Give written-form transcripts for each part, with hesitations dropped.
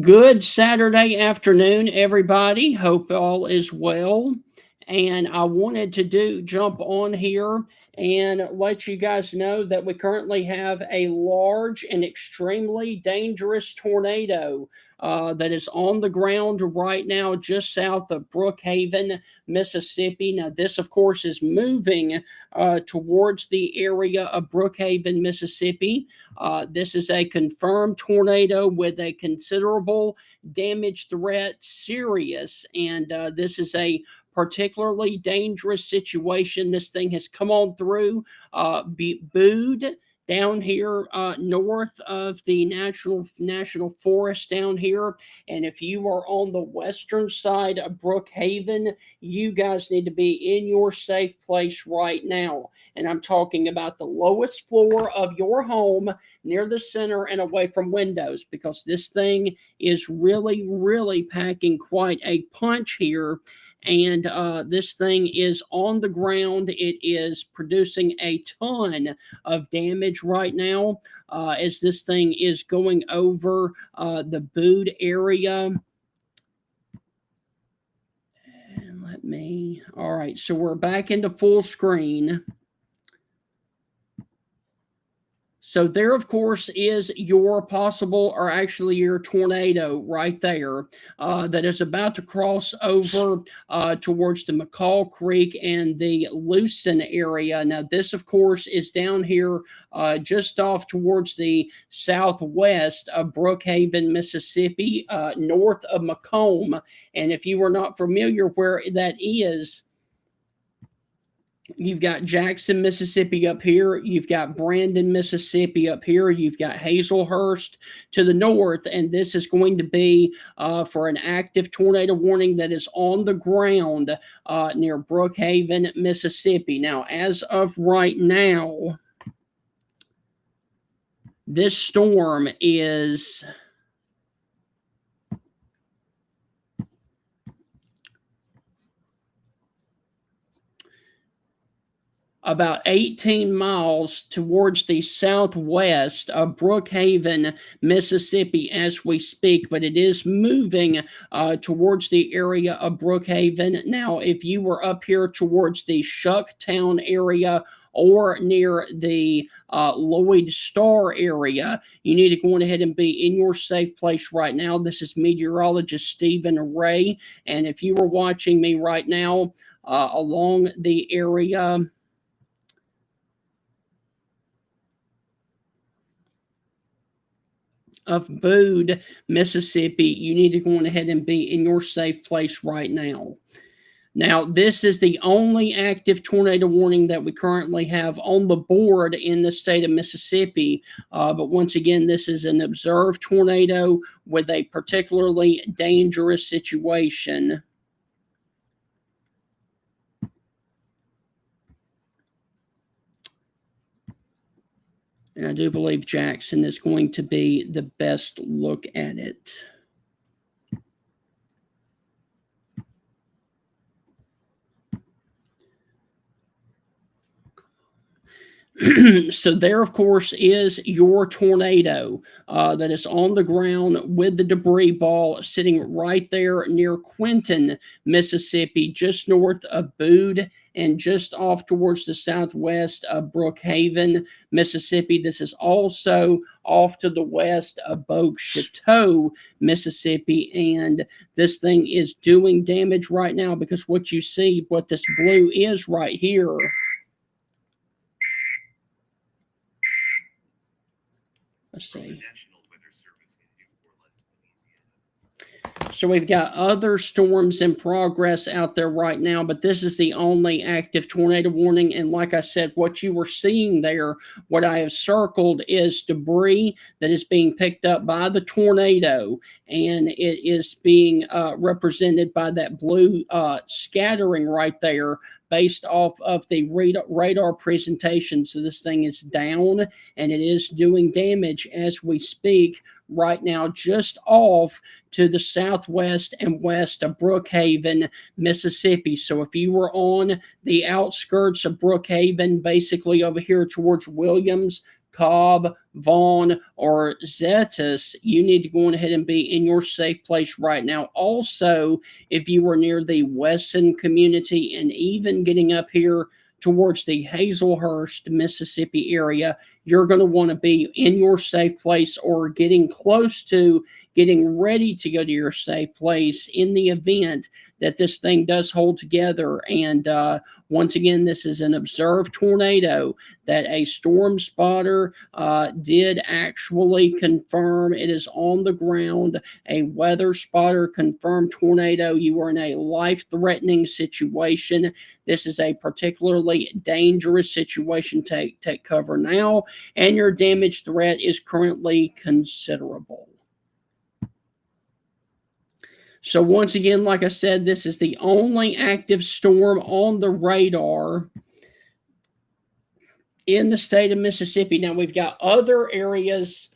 Good Saturday afternoon, everybody. Hope all is well. And I wanted to jump on here and let you guys know that we currently have a large and extremely dangerous tornado that is on the ground right now, just south of Brookhaven, Mississippi. Now, this, of course, is moving towards the area of Brookhaven, Mississippi. This is a confirmed tornado with a considerable damage threat, serious, and this is a particularly dangerous situation. This thing has come on through, Bood down here north of the national forest down here. And if you are on the western side of Brookhaven, you guys need to be in your safe place right now. And I'm talking about the lowest floor of your home, near the center and away from windows, because this thing is really, really packing quite a punch here. And this thing is on the ground. It is producing a ton of damage right now as this thing is going over the Bood area. And all right, so we're back into full screen. So there, of course, is your possible, or actually your tornado right there that is about to cross over towards the McCall Creek and the Lucin area. Now, this, of course, is down here just off towards the southwest of Brookhaven, Mississippi, north of Macomb. And if you are not familiar where that is, you've got Jackson, Mississippi up here. You've got Brandon, Mississippi up here. You've got Hazelhurst to the north. And this is going to be for an active tornado warning that is on the ground near Brookhaven, Mississippi. Now, as of right now, this storm is about 18 miles towards the southwest of Brookhaven, Mississippi, as we speak, but it is moving towards the area of Brookhaven. Now, if you were up here towards the Shucktown area or near the Lloyd Star area, you need to go on ahead and be in your safe place right now. This is meteorologist Stephen Ray, and if you were watching me right now along the area of Bood, Mississippi, you need to go on ahead and be in your safe place right now. Now, this is the only active tornado warning that we currently have on the board in the state of Mississippi. But once again, this is an observed tornado with a particularly dangerous situation. And I do believe Jackson is going to be the best look at it. So there, of course, is your tornado that is on the ground with the debris ball sitting right there near Quinton, Mississippi, just north of Bood and just off towards the southwest of Brookhaven, Mississippi. This is also off to the west of Bogue Château, Mississippi. And this thing is doing damage right now because what you see, what this blue is right here, let's see. So we've got other storms in progress out there right now, but this is the only active tornado warning. And like I said, what you were seeing there, what I have circled is debris that is being picked up by the tornado, and it is being represented by that blue scattering right there based off of the radar presentation. So this thing is down and it is doing damage as we speak right now, just off to the southwest and west of Brookhaven, Mississippi. So if you were on the outskirts of Brookhaven, basically over here towards Williams, Cobb, Vaughn, or Zetas, you need to go on ahead and be in your safe place right now. Also, if you were near the Wesson community and even getting up here towards the Hazelhurst, Mississippi area, you're going to want to be in your safe place or getting close to getting ready to go to your safe place in the event that this thing does hold together. And once again, this is an observed tornado that a storm spotter did actually confirm. It is on the ground. A weather spotter confirmed tornado. You are in a life-threatening situation. This is a particularly dangerous situation. Take cover now, and your damage threat is currently considerable. So once again, like I said, this is the only active storm on the radar in the state of Mississippi. Now we've got other areas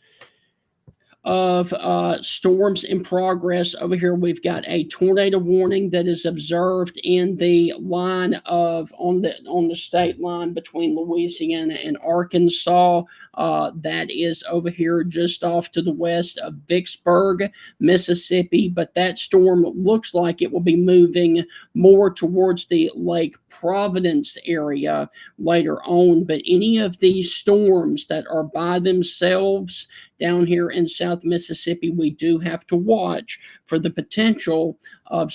of storms in progress over here. We've got a tornado warning that is observed in the line of on the state line between Louisiana and Arkansas. That is over here just off to the west of Vicksburg, Mississippi. But that storm looks like it will be moving more towards the Lake Providence area later on. But any of these storms that are by themselves down here in South Mississippi, we do have to watch for the potential of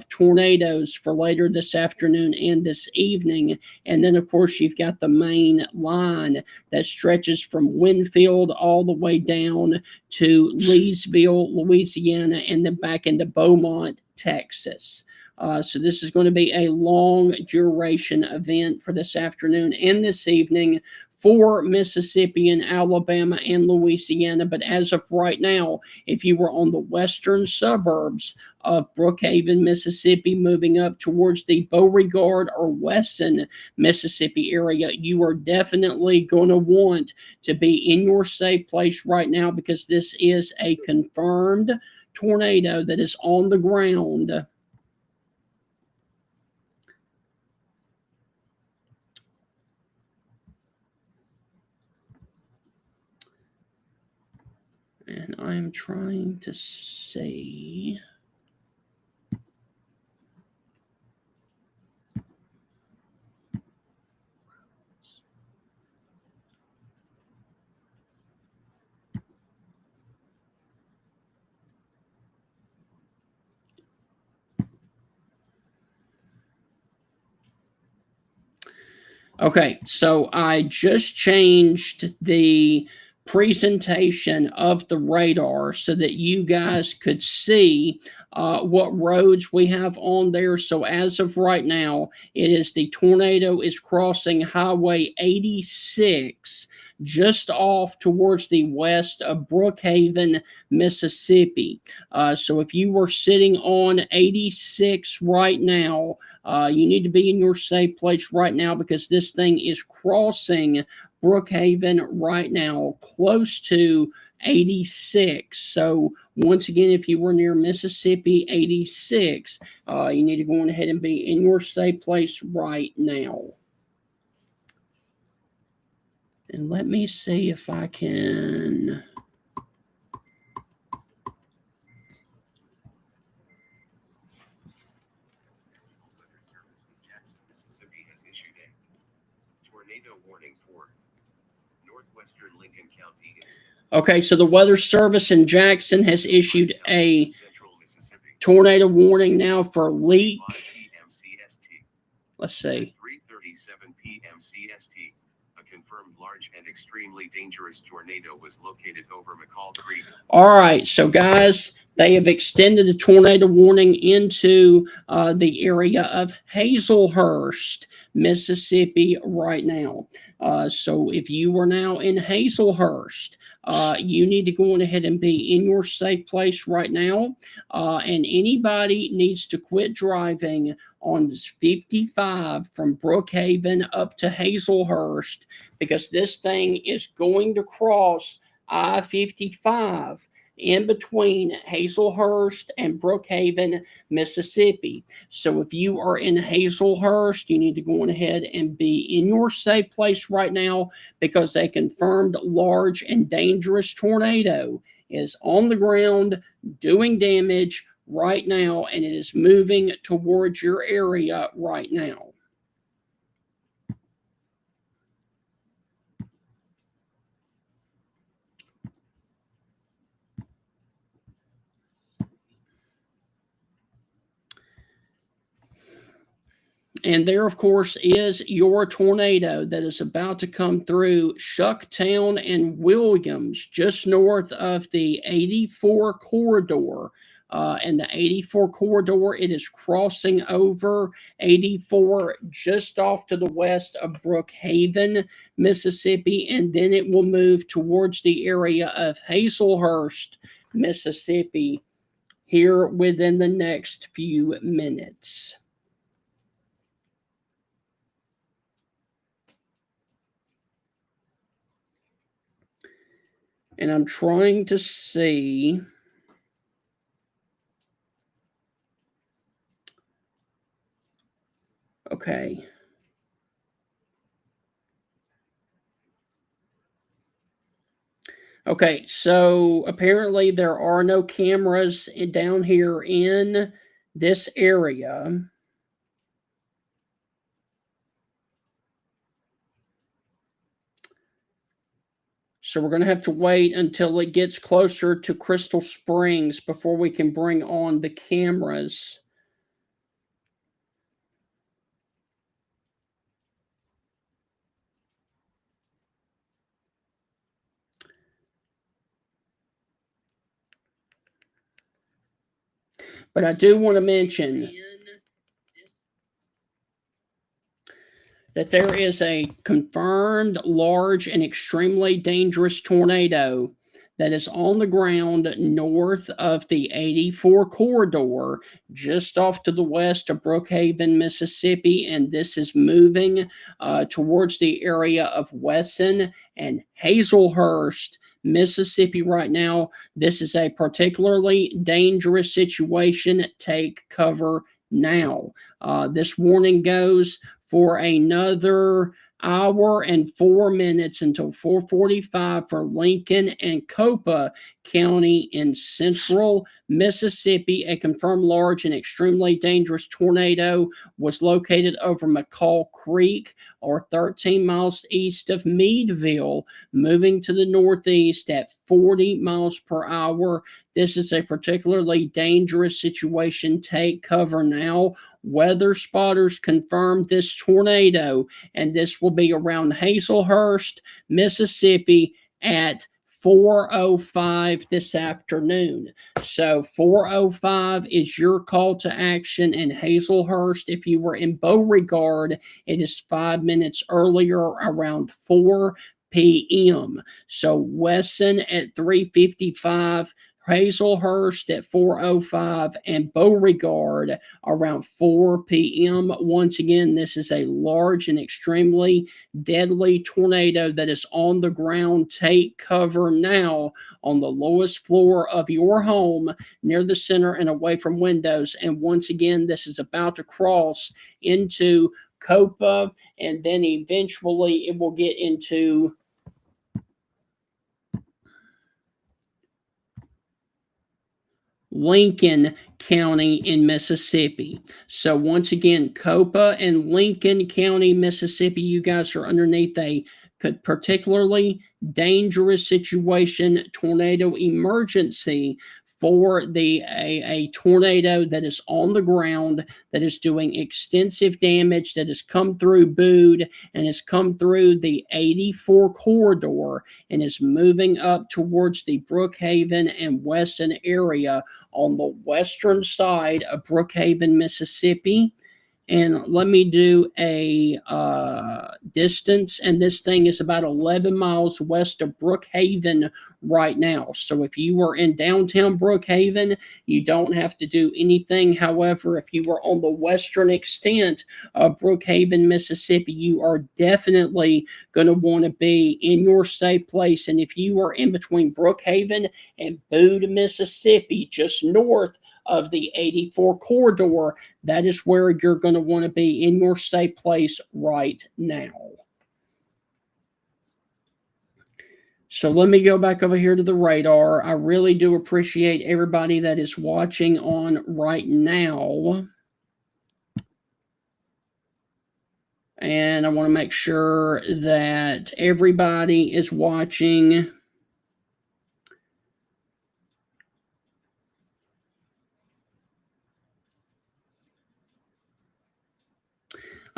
tornadoes for later this afternoon and this evening. And then, of course, you've got the main line that stretches from Winfield all the way down to Leesville, Louisiana, and then back into Beaumont, Texas. So this is going to be a long duration event for this afternoon and this evening for Mississippi and Alabama and Louisiana. But as of right now, if you were on the western suburbs of Brookhaven, Mississippi, moving up towards the Beauregard or Wesson, Mississippi area, you are definitely going to want to be in your safe place right now, because this is a confirmed tornado that is on the ground. And I'm trying to see. Okay, so I just changed the presentation of the radar so that you guys could see what roads we have on there. So as of right now, it is the tornado is crossing Highway 86 just off towards the west of Brookhaven, Mississippi. So if you were sitting on 86 right now, you need to be in your safe place right now, because this thing is crossing Brookhaven right now, close to 86. So once again, if you were near Mississippi 86, you need to go on ahead and be in your safe place right now. And let me see if I can. Warning for northwestern Lincoln County. Okay, so the Weather Service in Jackson has issued a tornado warning now for Leake. Let's see. 3:37 p.m. CST. A confirmed large and extremely dangerous tornado was located over McCall Creek. All right, so guys, they have extended the tornado warning into the area of Hazelhurst, Mississippi right now. So if you are now in Hazelhurst, you need to go on ahead and be in your safe place right now. And anybody needs to quit driving on 55 from Brookhaven up to Hazelhurst, because this thing is going to cross I-55 in between Hazelhurst and Brookhaven, Mississippi. So if you are in Hazelhurst, you need to go on ahead and be in your safe place right now, because a confirmed large and dangerous tornado is on the ground doing damage right now, and it is moving towards your area right now. And there, of course, is your tornado that is about to come through Shucktown and Williams, just north of the 84 corridor. And the 84 corridor, it is crossing over 84 just off to the west of Brookhaven, Mississippi, and then it will move towards the area of Hazelhurst, Mississippi, here within the next few minutes. And I'm trying to see. Okay. Okay, so apparently there are no cameras down here in this area. So we're going to have to wait until it gets closer to Crystal Springs before we can bring on the cameras. But I do want to mention that there is a confirmed large and extremely dangerous tornado that is on the ground north of the 84 corridor, just off to the west of Brookhaven, Mississippi. And this is moving towards the area of Wesson and Hazelhurst, Mississippi right now. This is a particularly dangerous situation. Take cover now. This warning goes for another hour and 4 minutes until 4:45 for Lincoln and Copa County in central Mississippi. A confirmed large and extremely dangerous tornado was located over McCall Creek, or 13 miles east of Meadville, moving to the northeast at 40 miles per hour. This is a particularly dangerous situation. Take cover now. Weather spotters confirmed this tornado, and this will be around Hazelhurst, Mississippi at 4:05 this afternoon. So 4:05 is your call to action in Hazelhurst. If you were in Beauregard, it is 5 minutes earlier, around 4 p.m. So Wesson at 3:55, Hazelhurst at 4:05, and Beauregard around 4 p.m. Once again, this is a large and extremely deadly tornado that is on the ground. Take cover now on the lowest floor of your home, near the center and away from windows. And once again, this is about to cross into Copa, and then eventually it will get into Lincoln County in Mississippi. So once again, Copa and Lincoln County, Mississippi, you guys are underneath a particularly dangerous situation, tornado emergency for a tornado that is on the ground, that is doing extensive damage, that has come through Bude and has come through the 84 corridor and is moving up towards the Brookhaven and Wesson area on the western side of Brookhaven, Mississippi. And let me do a distance. And this thing is about 11 miles west of Brookhaven right now. So if you were in downtown Brookhaven, you don't have to do anything. However, if you were on the western extent of Brookhaven, Mississippi, you are definitely going to want to be in your safe place. And if you are in between Brookhaven and Bude, Mississippi, just north of the 84 corridor, that is where you're going to want to be in your safe place right now. So let me go back over here to the radar. I really do appreciate everybody that is watching on right now. And I want to make sure that everybody is watching.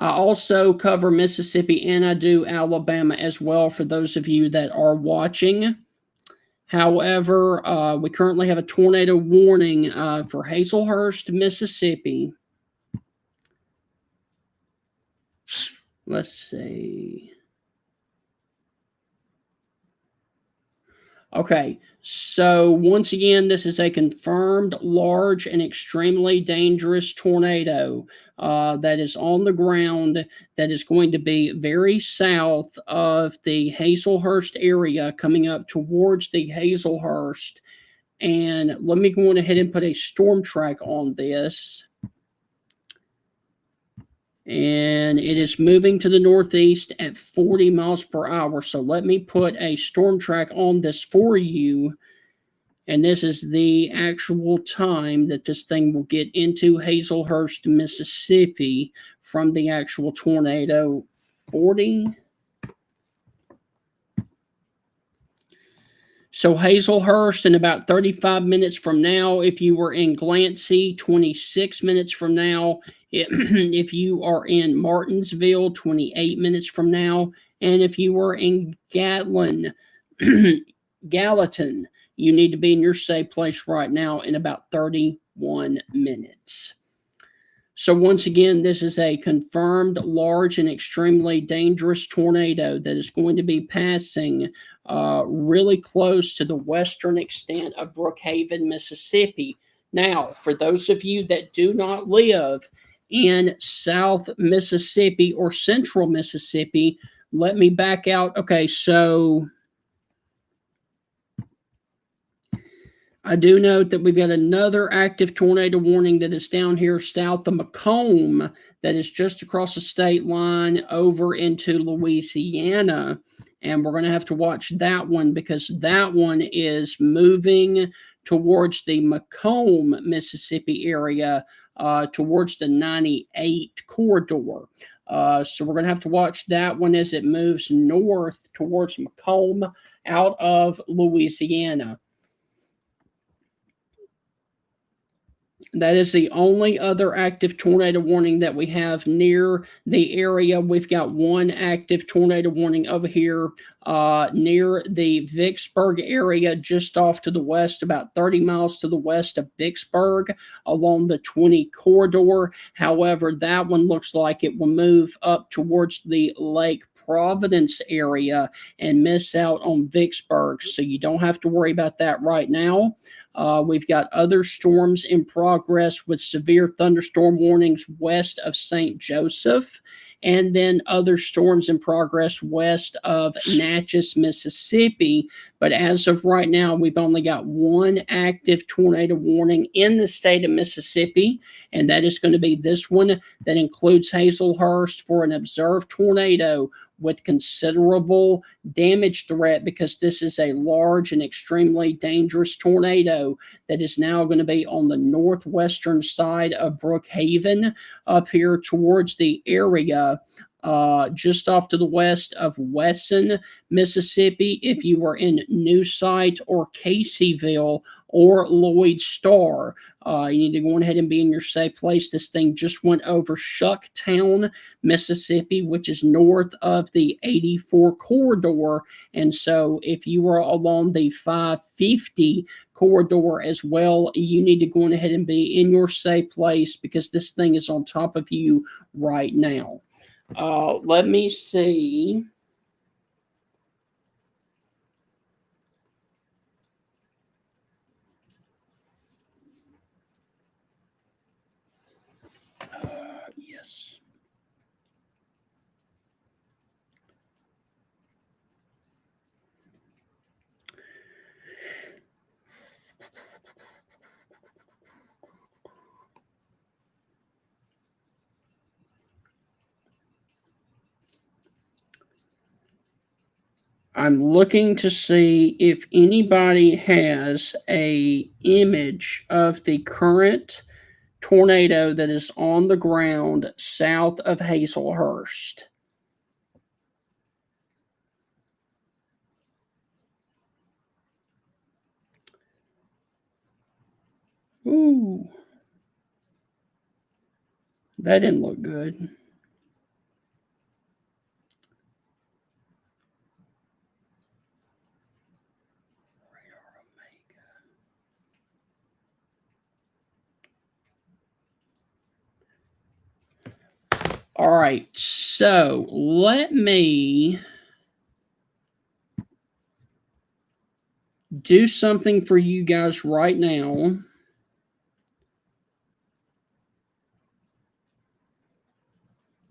I also cover Mississippi and I do Alabama as well for those of you that are watching. However, we currently have a tornado warning for Hazelhurst, Mississippi. Let's see. Okay, so once again, this is a confirmed large and extremely dangerous tornado that is on the ground that is going to be very south of the Hazelhurst area coming up towards the Hazelhurst. And let me go on ahead and put a storm track on this. And it is moving to the northeast at 40 miles per hour. So let me put a storm track on this for you. And this is the actual time that this thing will get into Hazelhurst, Mississippi from the actual tornado. 40. So Hazelhurst in about 35 minutes from now. If you were in Glancy, 26 minutes from now. If you are in Martinsville, 28 minutes from now. And if you were in Gallatin, you need to be in your safe place right now in about 31 minutes. So once again, this is a confirmed large and extremely dangerous tornado that is going to be passing really close to the western extent of Brookhaven, Mississippi. Now, for those of you that do not live in South Mississippi or Central Mississippi, let me back out. Okay, so I do note that we've got another active tornado warning that is down here south of Macomb that is just across the state line over into Louisiana. And we're going to have to watch that one because that one is moving towards the Macomb, Mississippi area, towards the 98 corridor. So we're going to have to watch that one as it moves north towards Macomb out of Louisiana. That is the only other active tornado warning that we have near the area. We've got one active tornado warning over here near the Vicksburg area, just off to the west, about 30 miles to the west of Vicksburg along the 20 corridor. However, that one looks like it will move up towards the Lake Providence area and miss out on Vicksburg. So you don't have to worry about that right now. We've got other storms in progress with severe thunderstorm warnings west of St. Joseph, and then other storms in progress west of Natchez, Mississippi. But as of right now, we've only got one active tornado warning in the state of Mississippi, and that is going to be this one that includes Hazelhurst for an observed tornado with considerable damage threat, because this is a large and extremely dangerous tornado that is now going to be on the northwestern side of Brookhaven up here towards the area just off to the west of Wesson, Mississippi. If you were in New Site or Caseyville or Lloyd Star. You need to go ahead and be in your safe place. This thing just went over Shucktown, Mississippi, which is north of the 84 corridor. And so if you are along the 550 corridor as well, you need to go ahead and be in your safe place because this thing is on top of you right now. Let me see. Yes. I'm looking to see if anybody has a image of the current tornado that is on the ground south of Hazelhurst. Ooh, that didn't look good. All right, so let me do something for you guys right now.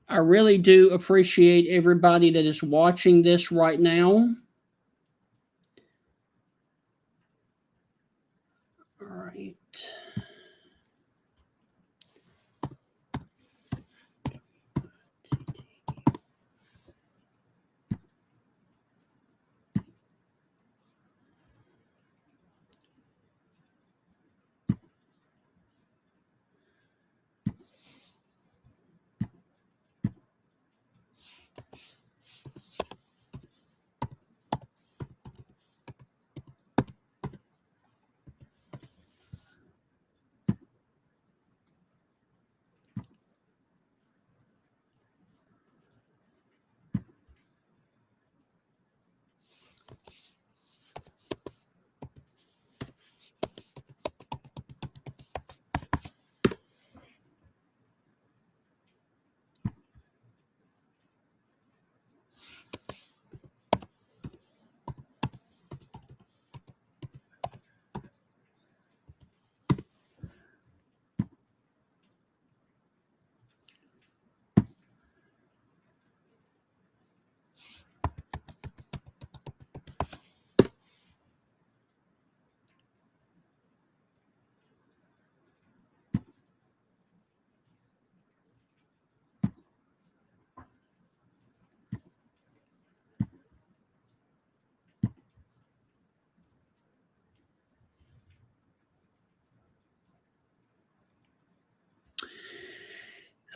I really do appreciate everybody that is watching this right now. All right.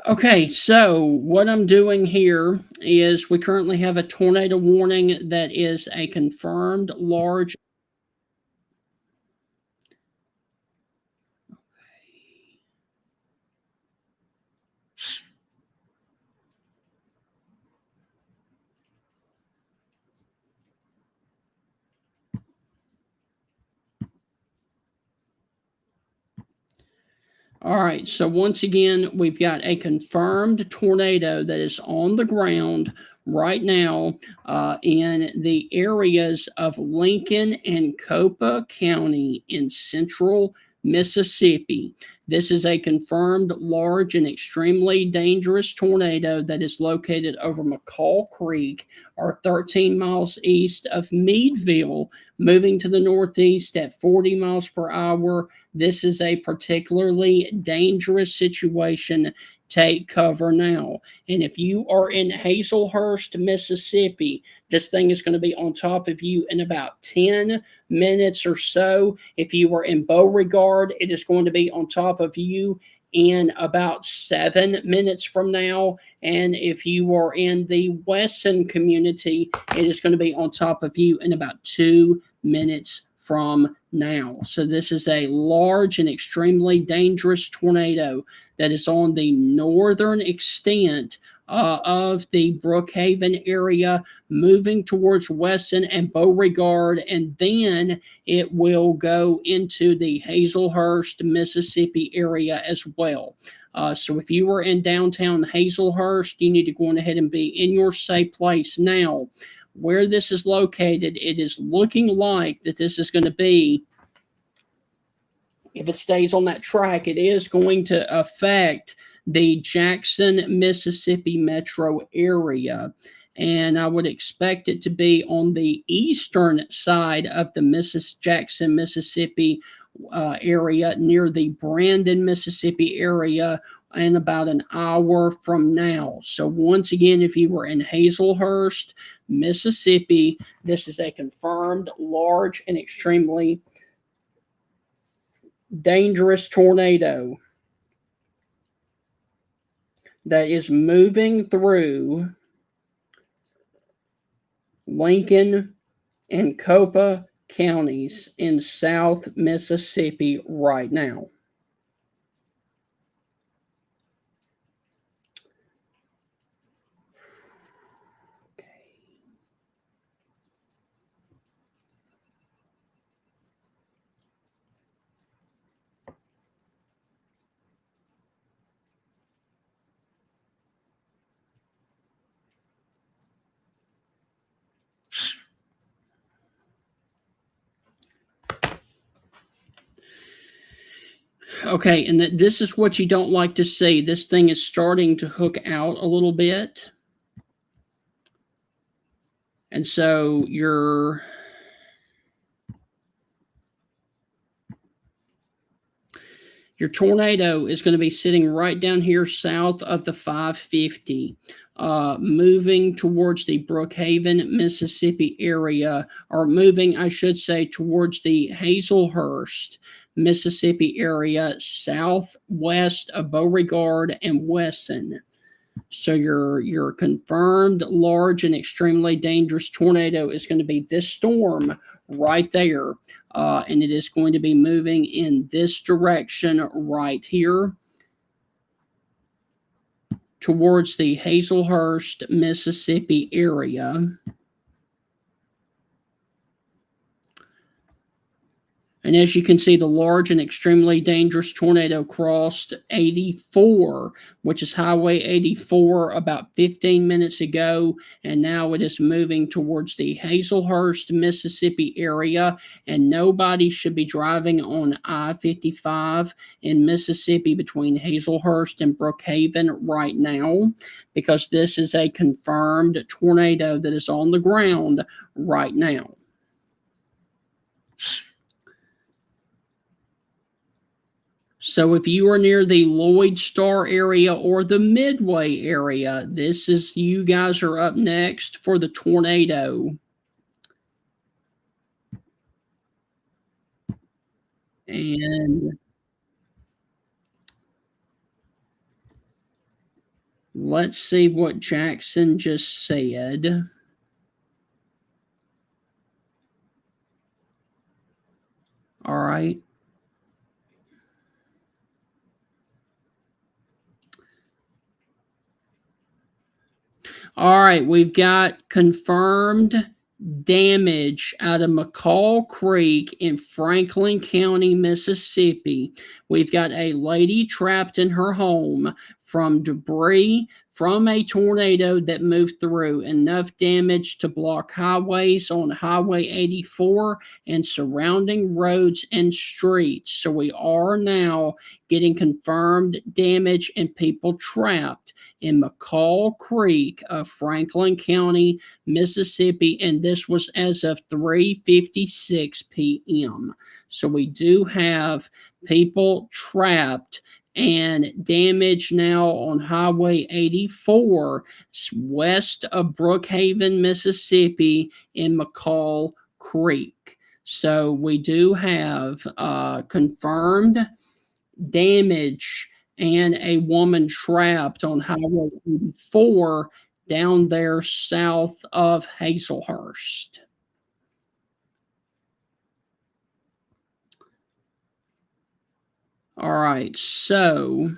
Okay, so what I'm doing here is we currently have a tornado warning that is a confirmed large. All right, so once again, we've got a confirmed tornado that is on the ground right now in the areas of Lincoln and Copa County in central Mississippi. This is a confirmed large and extremely dangerous tornado that is located over McCall Creek, or 13 miles east of Meadville, moving to the northeast at 40 miles per hour. This is a particularly dangerous situation. Take cover now. And if you are in Hazelhurst, Mississippi, this thing is going to be on top of you in about 10 minutes or so. If you are in Beauregard, it is going to be on top of you in about 7 minutes from now. And if you are in the Wesson community, it is going to be on top of you in about 2 minutes from now. So this is a large and extremely dangerous tornado that is on the northern extent of the Brookhaven area, moving towards Weston and Beauregard, and then it will go into the Hazelhurst, Mississippi area as well. So if you were in downtown Hazelhurst, you need to go on ahead and be in your safe place now. Where this is located, it is looking like that this is going to be, if it stays on that track, it is going to affect the Jackson, Mississippi metro area. And I would expect it to be on the eastern side of the Jackson, Mississippi area, near the Brandon, Mississippi area, in about an hour from now. So, once again, if you were in Hazelhurst, Mississippi, this is a confirmed large and extremely dangerous tornado that is moving through Lincoln and Copa counties in South Mississippi right now. Okay, and this is what you don't like to see. This thing is starting to hook out a little bit. And so your tornado is going to be sitting right down here south of the 550, moving towards the Brookhaven, Mississippi area, or moving, I should say, towards the Hazelhurst, Mississippi area, southwest of Beauregard and Wesson. So your confirmed large and extremely dangerous tornado is going to be this storm right there. And it is going to be moving in this direction right here towards the Hazelhurst, Mississippi area. And as you can see, the large and extremely dangerous tornado crossed 84, which is Highway 84, about 15 minutes ago. And now it is moving towards the Hazelhurst, Mississippi area. And nobody should be driving on I-55 in Mississippi between Hazelhurst and Brookhaven right now, because this is a confirmed tornado that is on the ground right now. So if you are near the Lloyd Star area or the Midway area, this is, you guys are up next for the tornado. And let's see what Jackson just said. All right. All right, we've got confirmed damage out of McCall Creek in Franklin County, Mississippi. We've got a lady trapped in her home from debris from a tornado that moved through. Enough damage to block highways on Highway 84 and surrounding roads and streets. So we are now getting confirmed damage and people trapped in McCall Creek of Franklin County, Mississippi, and this was as of 3:56 p.m. So we do have people trapped and damage now on Highway 84 west of Brookhaven, Mississippi, in McCall Creek. So we do have confirmed damage and a woman trapped on Highway 84 down there south of Hazelhurst. All right, so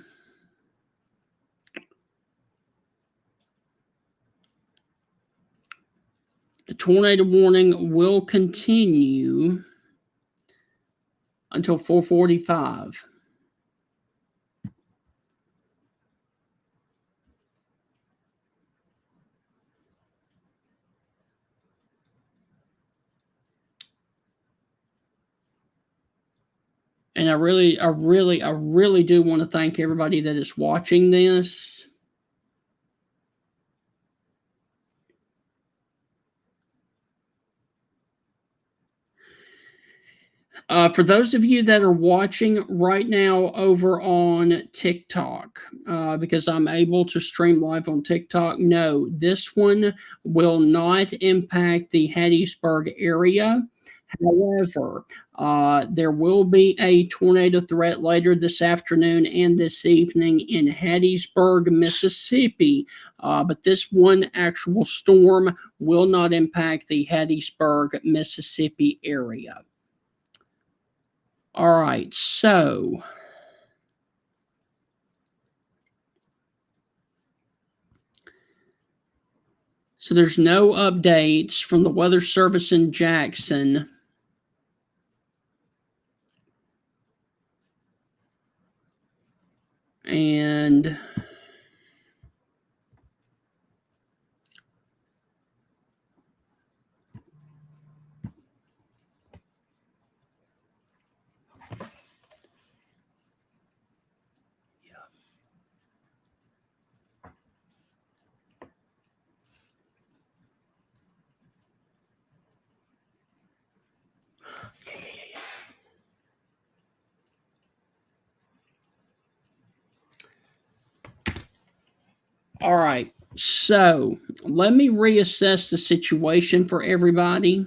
the tornado warning will continue until 4:45. And I really do want to thank everybody that is watching this. For those of you that are watching right now over on TikTok, because I'm able to stream live on TikTok, no, this one will not impact the Hattiesburg area. However, there will be a tornado threat later this afternoon and this evening in Hattiesburg, Mississippi. But this one actual storm will not impact the Hattiesburg, Mississippi area. All right, so there's no updates from the Weather Service in Jackson. And all right, so let me reassess the situation for everybody.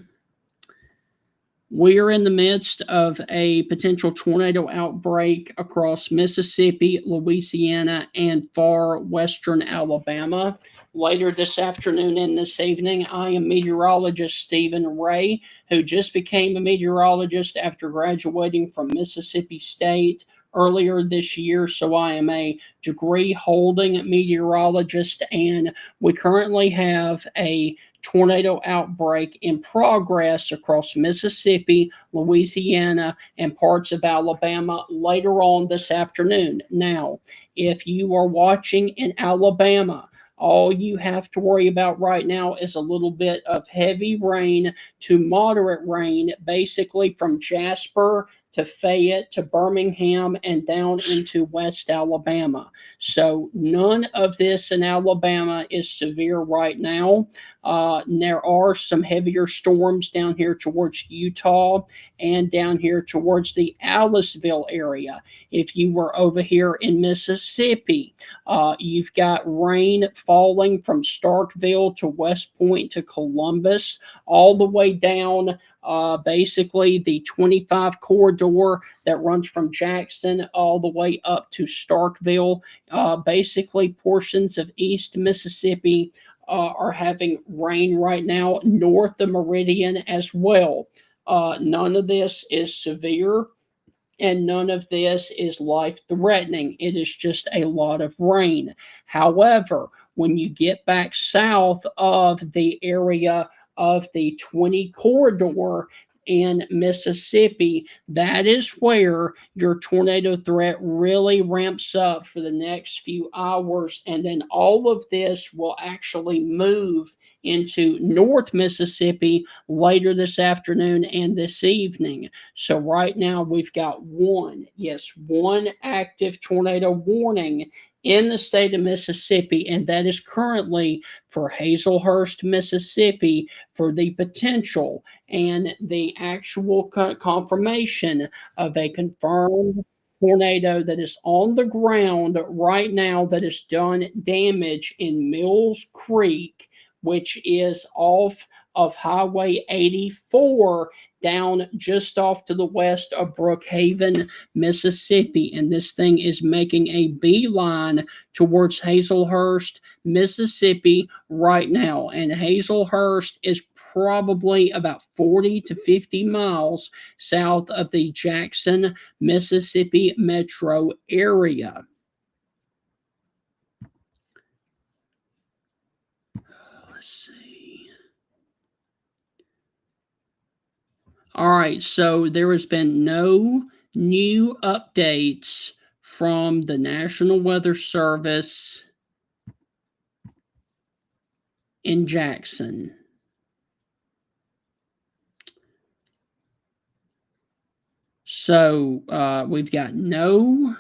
We are in the midst of a potential tornado outbreak across Mississippi, Louisiana, and far western Alabama. Later this afternoon and this evening, I am meteorologist Stephen Ray, who just became a meteorologist after graduating from Mississippi State earlier this year. So I am a degree holding meteorologist, and we currently have a tornado outbreak in progress across Mississippi, Louisiana, and parts of Alabama later on this afternoon. Now, if you are watching in Alabama, all you have to worry about right now is a little bit of heavy rain to moderate rain, basically from Jasper to Fayette to Birmingham and down into West Alabama. So none of this in Alabama is severe right now. There are some heavier storms down here towards Utah and down here towards the Aliceville area. If you were over here in Mississippi, you've got rain falling from Starkville to West Point to Columbus, all the way down basically the 25 corridor that runs from Jackson all the way up to Starkville. Basically, portions of East Mississippi are having rain right now, north of Meridian as well. None of this is severe, and none of this is life threatening. It is just a lot of rain. However, when you get back south of the area of the 20 corridor in Mississippi, that is where your tornado threat really ramps up for the next few hours. And then all of this will actually move into North Mississippi later this afternoon and this evening. So right now we've got one active tornado warning in the state of Mississippi, and that is currently for Hazelhurst, Mississippi, for the potential and the actual confirmation of a confirmed tornado that is on the ground right now that has done damage in Mills Creek, which is off of Highway 84 down just off to the west of Brookhaven, Mississippi. And this thing is making a beeline towards Hazelhurst, Mississippi right now. And Hazelhurst is probably about 40 to 50 miles south of the Jackson, Mississippi metro area. Let's see. All right, so there has been no new updates from the National Weather Service in Jackson. So we've got no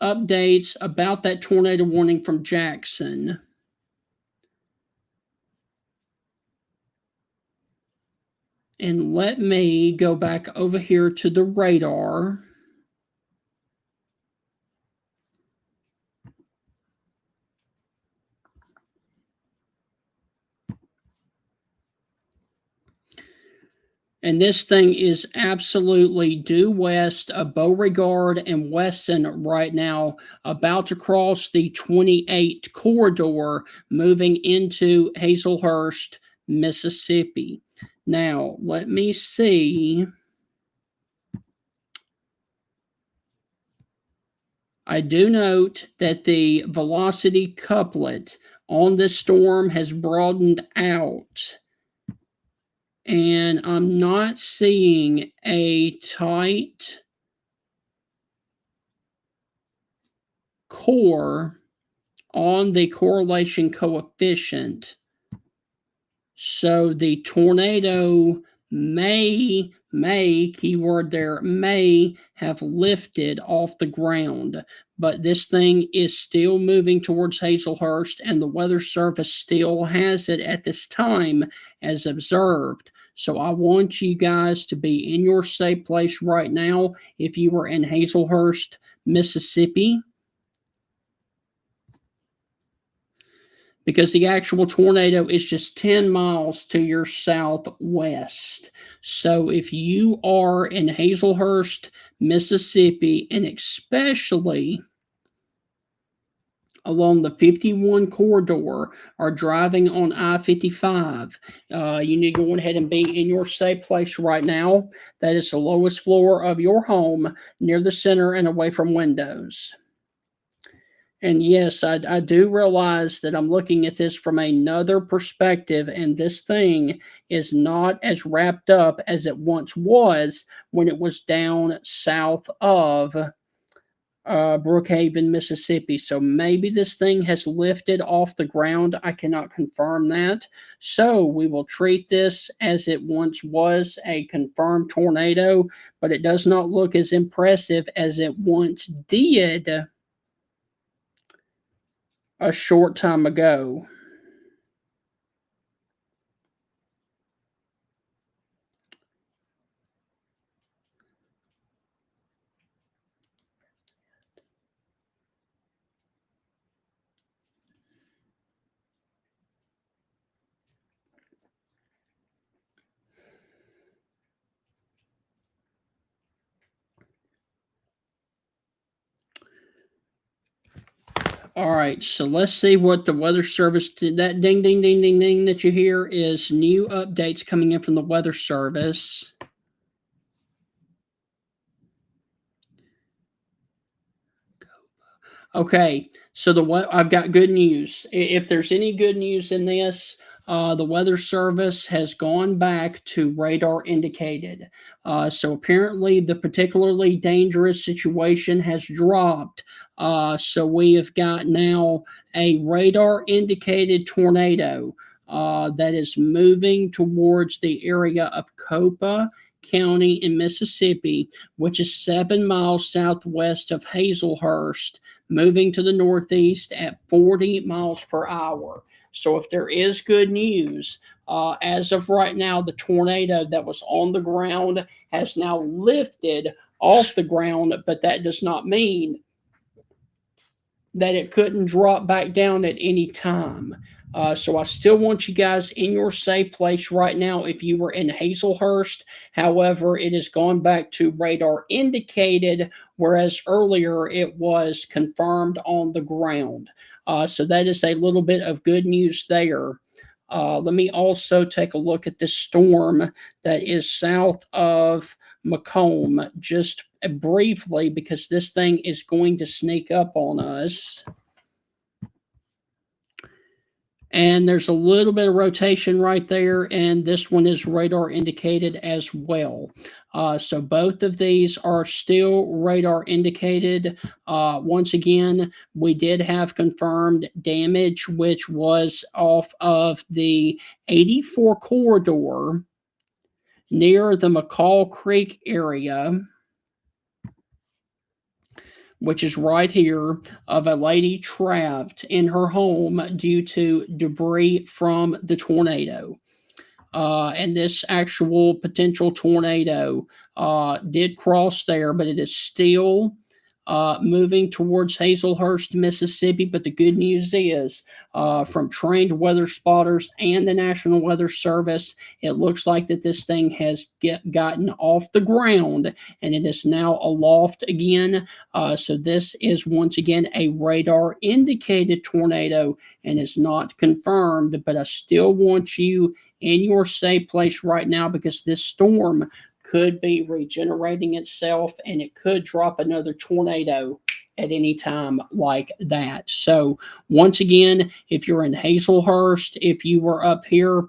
updates about that tornado warning from Jackson. And let me go back over here to the radar. And this thing is absolutely due west of Beauregard and Weston right now, about to cross the 28 corridor, moving into Hazelhurst, Mississippi. Now, let me see. I do note that the velocity couplet on this storm has broadened out. And I'm not seeing a tight core on the correlation coefficient. So the tornado may, keyword there, may have lifted off the ground. But this thing is still moving towards Hazelhurst, and the Weather Service still has it at this time as observed. So I want you guys to be in your safe place right now. If you were in Hazelhurst, Mississippi, because the actual tornado is just 10 miles to your southwest. So if you are in Hazelhurst, Mississippi, and especially along the 51 corridor or driving on I-55, you need to go ahead and be in your safe place right now. That is the lowest floor of your home, near the center and away from windows. And yes, I do realize that I'm looking at this from another perspective, and this thing is not as wrapped up as it once was when it was down south of Brookhaven, Mississippi. So maybe this thing has lifted off the ground. I cannot confirm that. So we will treat this as it once was, a confirmed tornado, but it does not look as impressive as it once did a short time ago. All right, so let's see what the Weather Service did. That ding, ding, ding, ding, ding that you hear is new updates coming in from the Weather Service. Okay, so I've got good news. If there's any good news in this, the Weather Service has gone back to radar indicated. So apparently, the particularly dangerous situation has dropped. So we have got now a radar indicated tornado that is moving towards the area of Copa County in Mississippi, which is 7 miles southwest of Hazelhurst, moving to the northeast at 40 miles per hour. So if there is good news, as of right now, the tornado that was on the ground has now lifted off the ground, but that does not mean that it couldn't drop back down at any time. So I still want you guys in your safe place right now if you were in Hazelhurst. However, it has gone back to radar indicated, whereas earlier it was confirmed on the ground. So that is a little bit of good news there. Let me also take a look at this storm that is south of Macomb just briefly because this thing is going to sneak up on us. And there's a little bit of rotation right there, and this one is radar indicated as well. So both of these are still radar indicated. Once again, we did have confirmed damage, which was off of the 84 corridor near the McCall Creek area, which is right here, of a lady trapped in her home due to debris from the tornado. And this actual potential tornado did cross there, but it is still moving towards Hazelhurst, Mississippi. But the good news is, from trained weather spotters and the National Weather Service, it looks like that this thing has gotten off the ground and it is now aloft again. So this is once again a radar indicated tornado and is not confirmed, but I still want you in your safe place right now because this storm could be regenerating itself and it could drop another tornado at any time like that. So once again, if you're in Hazelhurst, if you were up here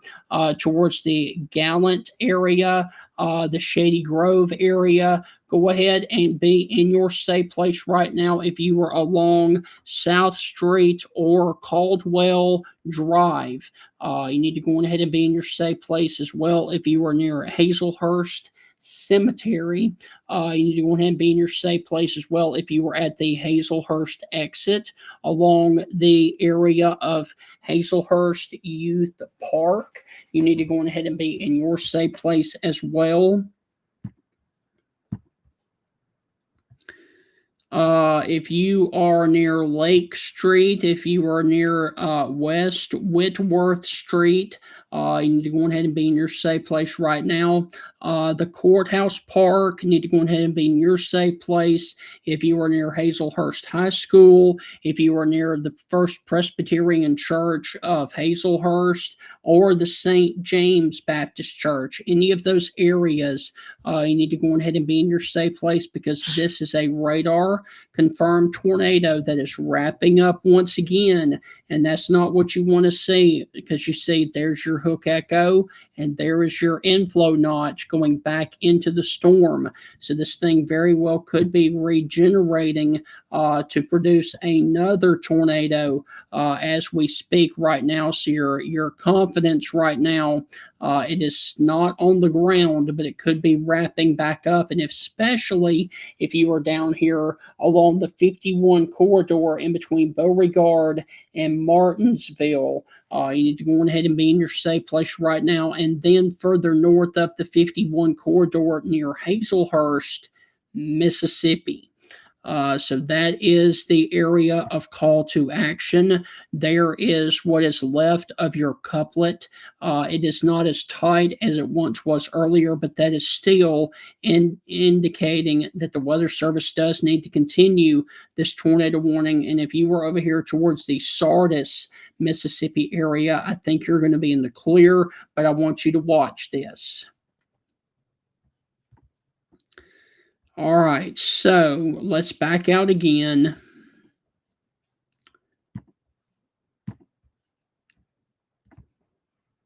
towards the Gallant area, the Shady Grove area, go ahead and be in your safe place right now. If you were along South Street or Caldwell Drive, you need to go ahead and be in your safe place as well. If you are near Hazelhurst Cemetery, you need to go ahead and be in your safe place as well. If you were at the Hazelhurst exit along the area of Hazelhurst Youth Park, you need to go ahead and be in your safe place as well. If you are near Lake Street, if you are near West Whitworth Street, you need to go ahead and be in your safe place right now. The Courthouse Park, you need to go ahead and be in your safe place. If you are near Hazelhurst High School, if you are near the First Presbyterian Church of Hazelhurst or the St. James Baptist Church, any of those areas, you need to go ahead and be in your safe place because this is a radar confirmed tornado that is wrapping up once again, and that's not what you want to see because you see there's your hook echo and there is your inflow notch going back into the storm. So this thing very well could be regenerating to produce another tornado as we speak right now. So your confidence right now, it is not on the ground, but it could be wrapping back up, and especially if you are down here along the 51 corridor in between Beauregard and Martinsville. You need to go ahead and be in your safe place right now. And then further north up the 51 corridor near Hazelhurst, Mississippi. So that is the area of call to action. There is what is left of your couplet. It is not as tight as it once was earlier, but that is still indicating that the Weather Service does need to continue this tornado warning. And if you were over here towards the Sardis, Mississippi area, I think you're going to be in the clear, but I want you to watch this. All right, so let's back out again.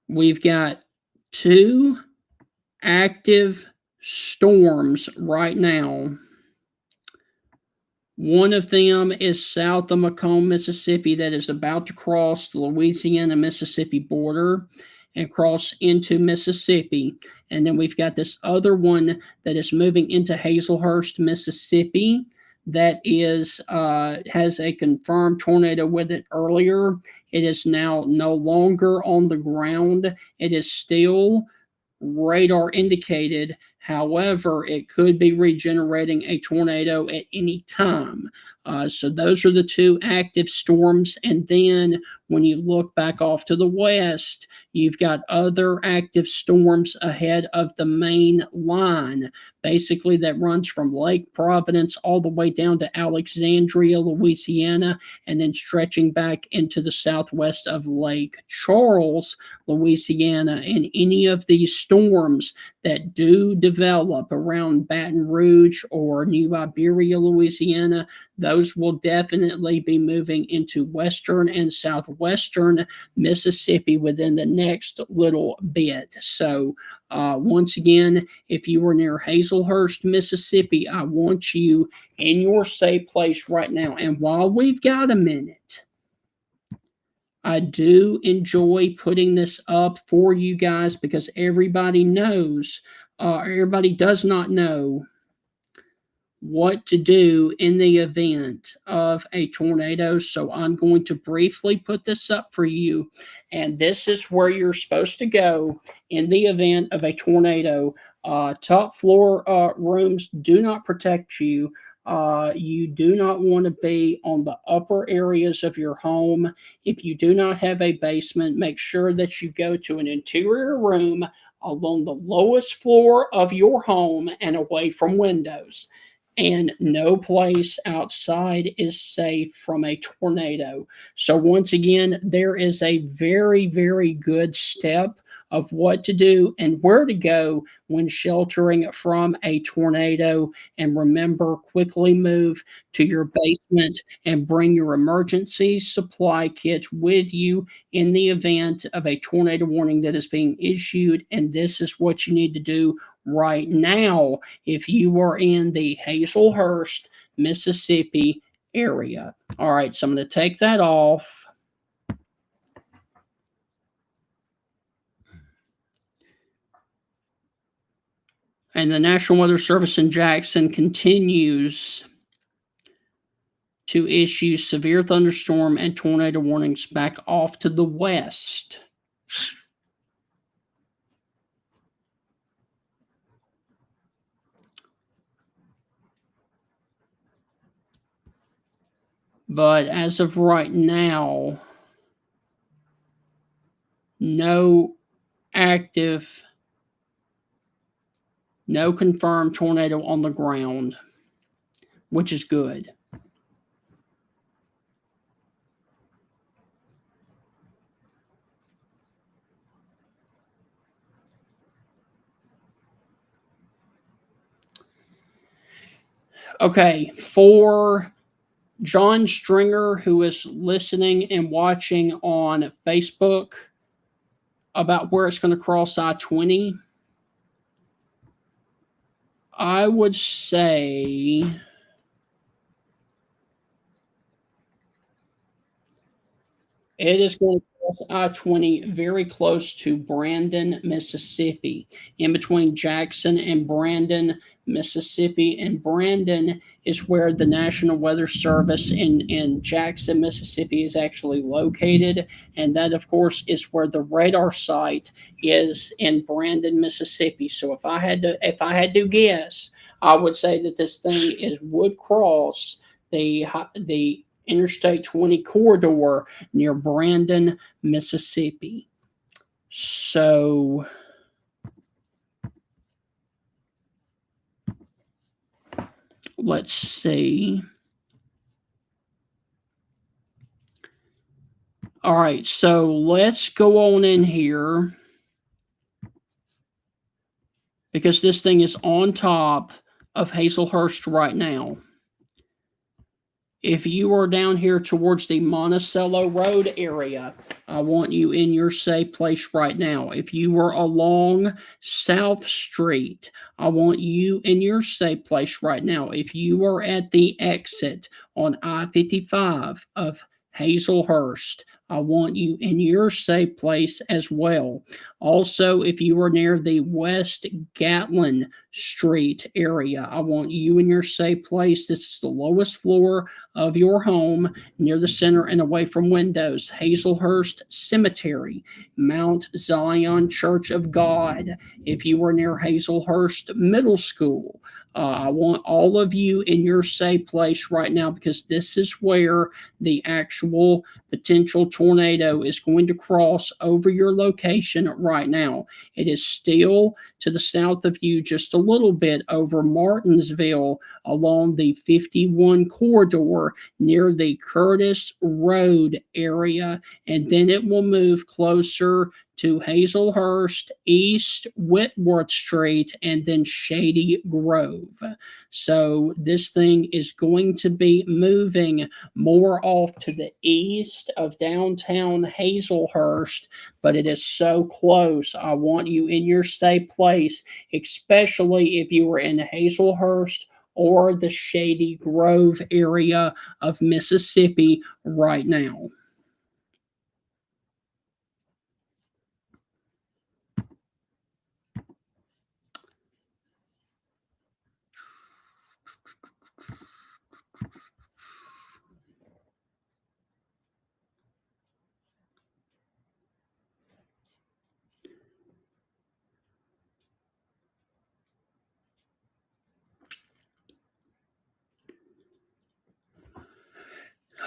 We've got two active storms right now. One of them is south of Macomb, Mississippi, that is about to cross the Louisiana-Mississippi border and cross into Mississippi. And then we've got this other one that is moving into Hazelhurst, Mississippi, that is has a confirmed tornado with it earlier. It is now no longer on the ground. It is still radar indicated. However, it could be regenerating a tornado at any time. So those are the two active storms. And then when you look back off to the west, you've got other active storms ahead of the main line, basically that runs from Lake Providence all the way down to Alexandria, Louisiana, and then stretching back into the southwest of Lake Charles, Louisiana. And any of these storms that do develop around Baton Rouge or New Iberia, Louisiana, those will definitely be moving into western and southwestern Mississippi within the next little bit. So, once again, if you are near Hazelhurst, Mississippi, I want you in your safe place right now. And while we've got a minute, I do enjoy putting this up for you guys because everybody knows, everybody does not know what to do in the event of a tornado. So I'm going to briefly put this up for you. And this is where you're supposed to go in the event of a tornado. Top floor rooms do not protect you. You do not want to be on the upper areas of your home. If you do not have a basement, make sure that you go to an interior room along the lowest floor of your home and away from windows. And no place outside is safe from a tornado. So, once again, there is a very, very good step of what to do and where to go when sheltering from a tornado. And remember, quickly move to your basement and bring your emergency supply kits with you in the event of a tornado warning that is being issued. And this is what you need to do right now if you are in the Hazelhurst, Mississippi area. All right, so I'm going to take that off. And the National Weather Service in Jackson continues to issue severe thunderstorm and tornado warnings back off to the west. But as of right now, no active, no confirmed tornado on the ground, which is good. Okay, for John Stringer, who is listening and watching on Facebook about where it's going to cross I-20, I would say it is going to cross I-20 very close to Brandon, Mississippi, in between Jackson and Brandon, Mississippi. And Brandon is where the National Weather Service in Jackson, Mississippi is actually located. And that, of course, is where the radar site is in Brandon, Mississippi. So if I had to guess, I would say that this thing would cross the Interstate 20 corridor near Brandon, Mississippi. So let's see. All right, so let's go on in here because this thing is on top of Hazelhurst right now. If you are down here towards the Monticello Road area, I want you in your safe place right now. If you are along South Street, I want you in your safe place right now. If you are at the exit on I-55 of Hazelhurst, I want you in your safe place as well. Also, if you are near the West Gatlin Street area. I want you in your safe place. This is the lowest floor of your home, near the center and away from windows. Hazelhurst Cemetery, Mount Zion Church of God. If you were near Hazelhurst Middle School, I want all of you in your safe place right now, because this is where the actual potential tornado is going to cross over your location right now. It is still to the south of you, just a little bit over Martinsville, along the 51 corridor near the Curtis Road area, and then it will move closer to Hazelhurst, East Whitworth Street, and then Shady Grove. So this thing is going to be moving more off to the east of downtown Hazelhurst, but it is so close. I want you in your safe place, especially if you were in Hazelhurst or the Shady Grove area of Mississippi right now.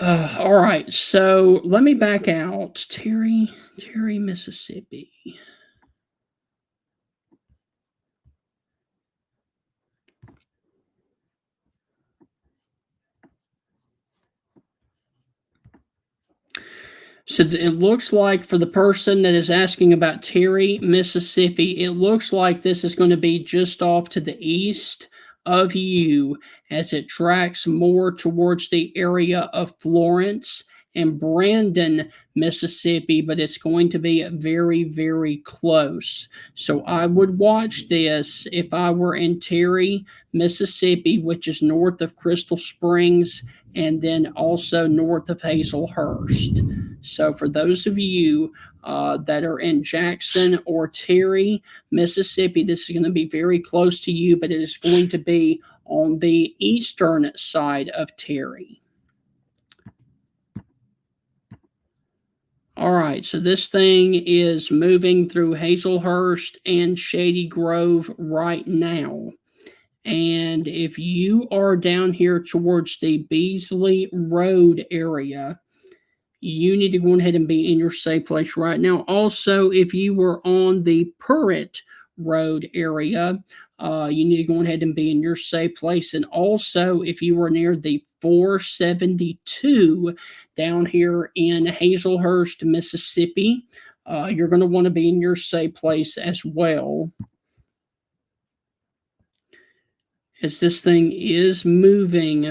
All right, so let me back out. Terry, Mississippi. So it looks like, for the person that is asking about Terry, Mississippi, it looks like this is going to be just off to the east of you, as it tracks more towards the area of Florence and Brandon, Mississippi, but it's going to be very, very close. So I would watch this if I were in Terry, Mississippi, which is north of Crystal Springs and then also north of Hazelhurst. So, for those of you that are in Jackson or Terry, Mississippi, this is going to be very close to you, but it is going to be on the eastern side of Terry. All right, so this thing is moving through Hazelhurst and Shady Grove right now. And if you are down here towards the Beasley Road area, you need to go ahead and be in your safe place right now. Also, if you were on the Purritt Road area, you need to go ahead and be in your safe place. And also, if you were near the 472 down here in Hazelhurst, Mississippi, you're going to want to be in your safe place as well, as this thing is moving.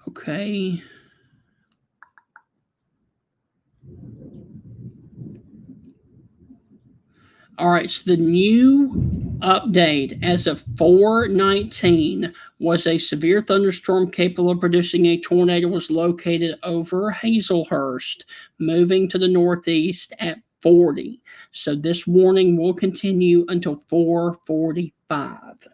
Okay. All right, so the new update as of 419 was a severe thunderstorm capable of producing a tornado was located over Hazelhurst, moving to the northeast at 40. So this warning will continue until 4:45.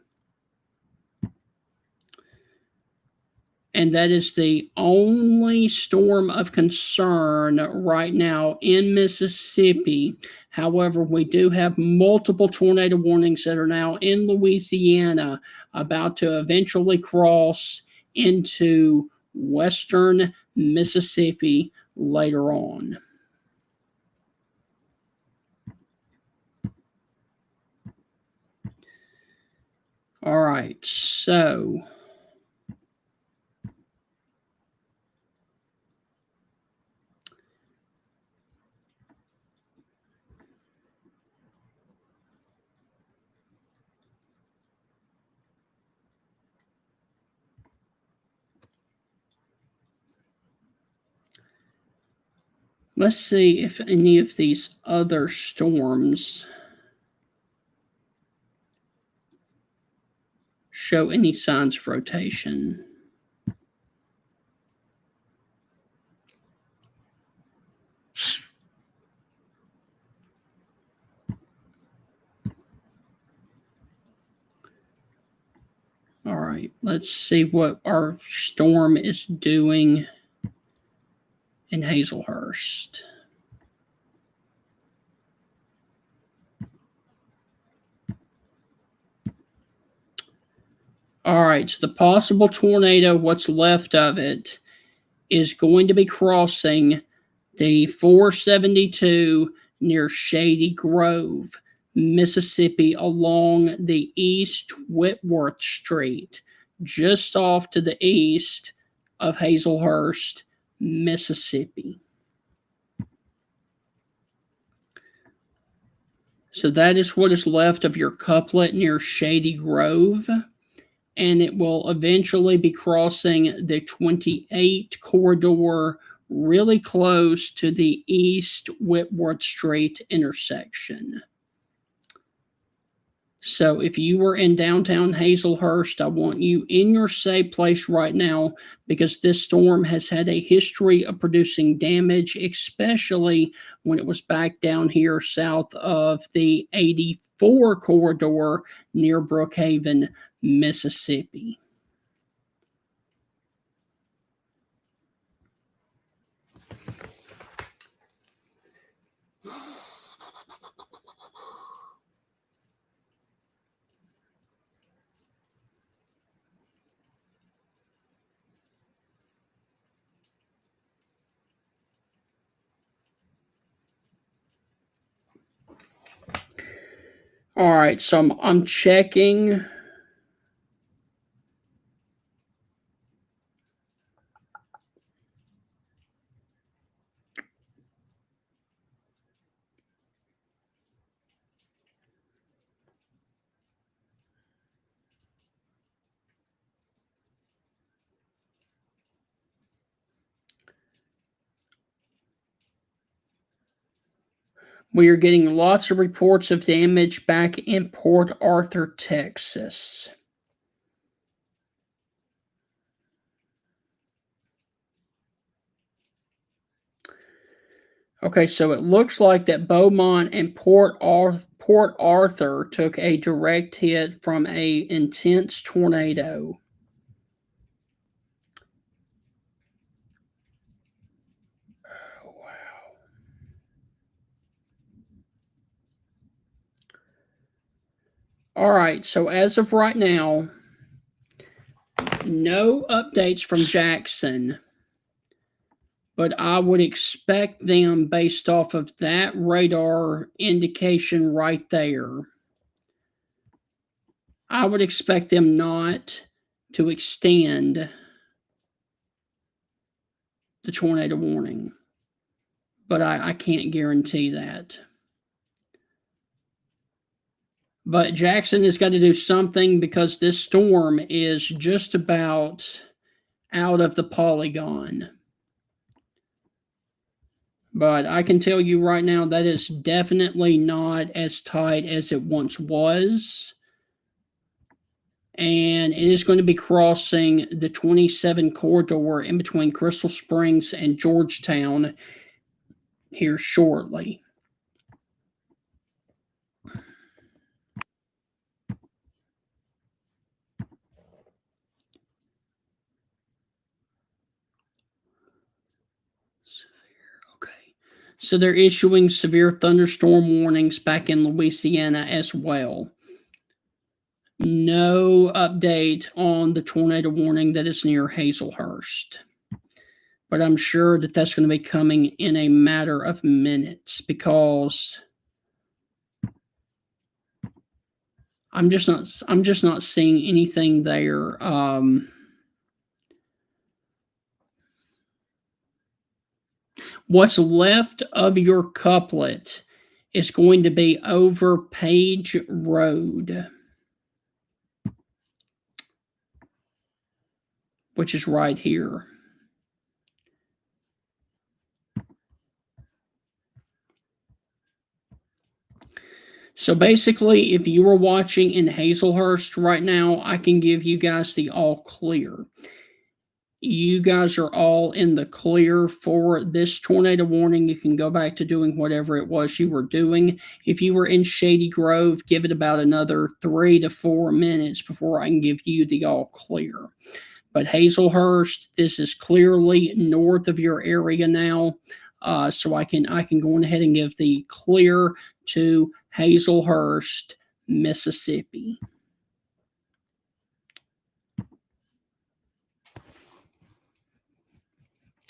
And that is the only storm of concern right now in Mississippi. However, we do have multiple tornado warnings that are now in Louisiana, about to eventually cross into western Mississippi later on. All right, so let's see if any of these other storms. show any signs of rotation. All right, let's see what our storm is doing in Hazelhurst. All right, so the possible tornado, what's left of it, is going to be crossing the 472 near Shady Grove, Mississippi, along the East Whitworth Street, just off to the east of Hazelhurst, Mississippi. So that is what is left of your couplet near Shady Grove, and it will eventually be crossing the 28 corridor really close to the East Whitworth Street intersection. So if you were in downtown Hazelhurst, I want you in your safe place right now, because this storm has had a history of producing damage, especially when it was back down here south of the 84 corridor near Brookhaven, Mississippi. All right, so I'm checking. We are getting lots of reports of damage back in Port Arthur, Texas. Okay, so it looks like that Beaumont and Port Arthur took a direct hit from a intense tornado. Oh, wow. All right, so as of right now, no updates from Jackson, but I would expect them, based off of that radar indication right there, I would expect them not to extend the tornado warning, but I can't guarantee that. But Jackson has got to do something, because this storm is just about out of the polygon. But I can tell you right now, that is definitely not as tight as it once was. And it is going to be crossing the 27 corridor in between Crystal Springs and Georgetown here shortly. Okay. So they're issuing severe thunderstorm warnings back in Louisiana as well. No update on the tornado warning that is near Hazelhurst. But I'm sure that that's going to be coming in a matter of minutes, because I'm just not seeing anything there. What's left of your couplet is going to be over Page Road, which is right here. So basically, if you are watching in Hazelhurst right now, I can give you guys the all clear. You guys are all in the clear for this tornado warning. You can go back to doing whatever it was you were doing. If you were in Shady Grove, give it about another 3 to 4 minutes before I can give you the all clear. But Hazelhurst, this is clearly north of your area now. So I can go on ahead and give the clear to Hazelhurst, Mississippi.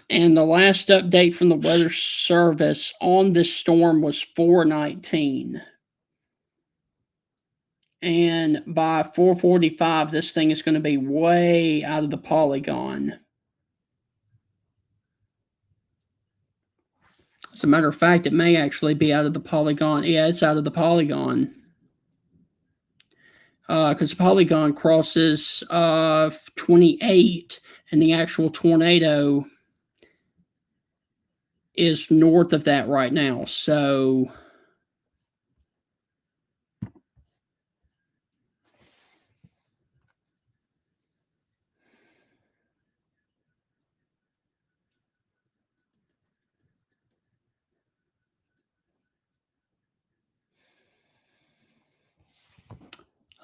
And the last update from the Weather Service on this storm was 419. And by 4:45, this thing is going to be way out of the polygon. As a matter of fact, it may actually be out of the polygon. Yeah, it's out of the polygon. Because the polygon crosses 28, and the actual tornado is north of that right now. So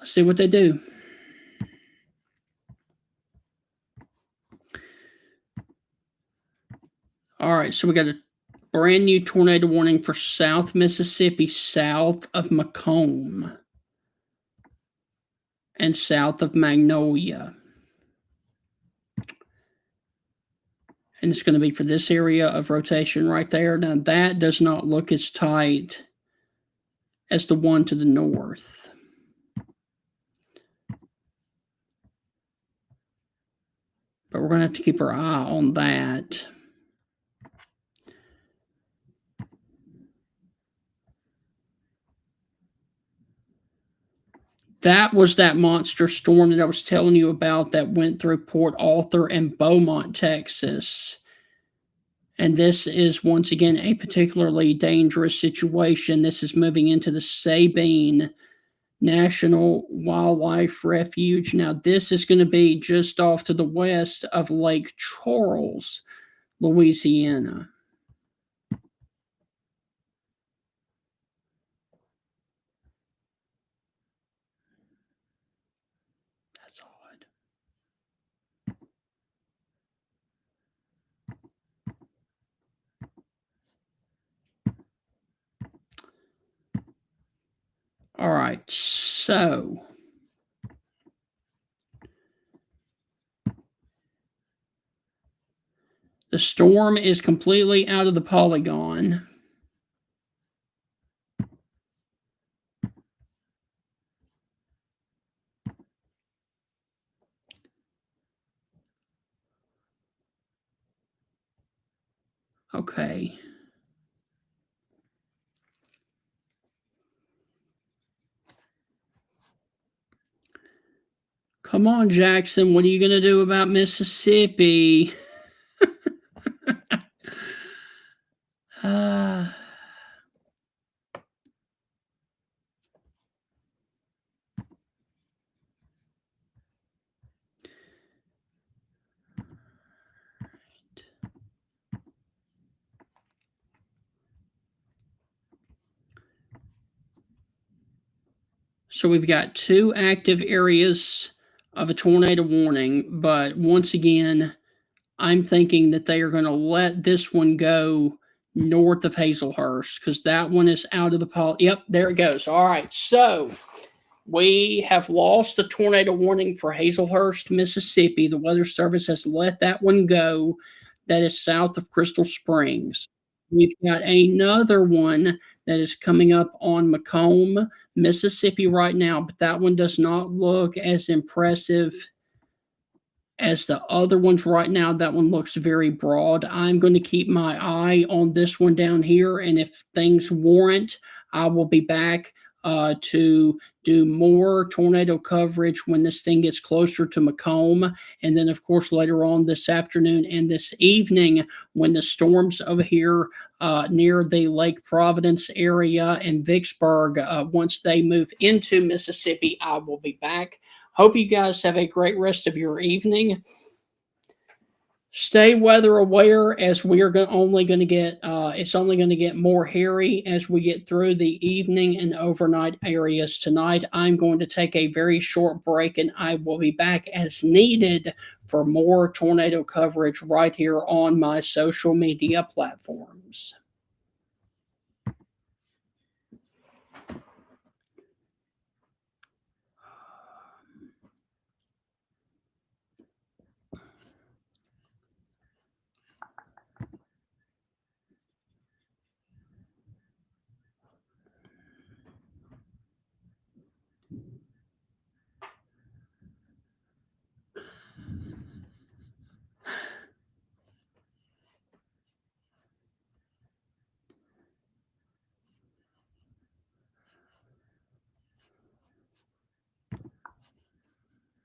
let's see what they do. All right, so we got a brand new tornado warning for South Mississippi, south of Macomb and south of Magnolia. And it's going to be for this area of rotation right there. Now, that does not look as tight as the one to the north. But we're going to have to keep our eye on that. That was that monster storm that I was telling you about that went through Port Arthur and Beaumont, Texas. And this is, once again, a particularly dangerous situation. This is moving into the Sabine National Wildlife Refuge. Now, this is going to be just off to the west of Lake Charles, Louisiana. That's odd. All right, so the storm is completely out of the polygon. Okay. Come on, Jackson. What are you going to do about Mississippi? uh, So we've got 2 active areas of a tornado warning, but once again, I'm thinking that they are going to let this one go north of Hazelhurst because that one is out of the poly. Yep, there it goes. All right, so we have lost the tornado warning for Hazelhurst, Mississippi. The Weather Service has let that one go. That is south of Crystal Springs. We've got another one that is coming up on Macomb, Mississippi right now, but that one does not look as impressive as the other ones right now. That one looks very broad. I'm going to keep my eye on this one down here, and if things warrant, I will be back to do more tornado coverage when this thing gets closer to Macomb. And then, of course, later on this afternoon and this evening, when the storms over here near the Lake Providence area and Vicksburg, once they move into Mississippi, I will be back. Hope you guys have a great rest of your evening. Stay weather aware, as we are only going to get it's only going to get more hairy as we get through the evening and overnight areas tonight. I'm going to take a very short break, and I will be back as needed for more tornado coverage right here on my social media platforms.